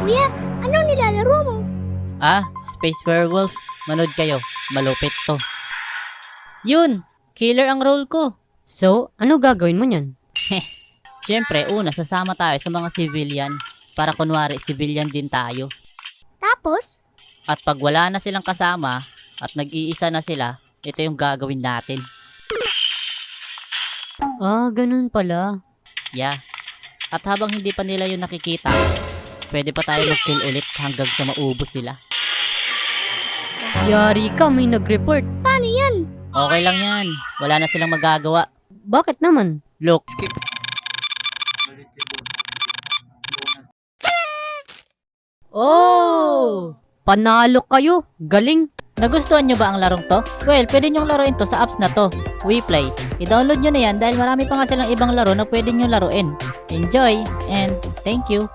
Kuya, anong nilalaro mo? Space Werewolf. Manood kayo. Malupit to. Yun! Killer ang role ko. So, ano gagawin mo niyan? Siyempre, una, sasama tayo sa mga civilian para kunwari civilian din tayo. Tapos? At pag wala na silang kasama at nag-iisa na sila, ito yung gagawin natin. Ganun pala. Yeah. At habang hindi pa nila yun nakikita, pwede pa tayo mag-kill ulit hanggang sa maubos sila. Yari ka, may nag-report. Paano yan? Okay lang yan. Wala na silang magagawa. Bakit naman? Look, Oh! Panalo kayo. Galing. nagustuhan nyo ba ang larong to? Well, pwede nyong laruin to sa apps na to. WePlay. I-download nyo na yan dahil marami pa nga silang ibang laro na pwede nyo laruin. Enjoy and thank you.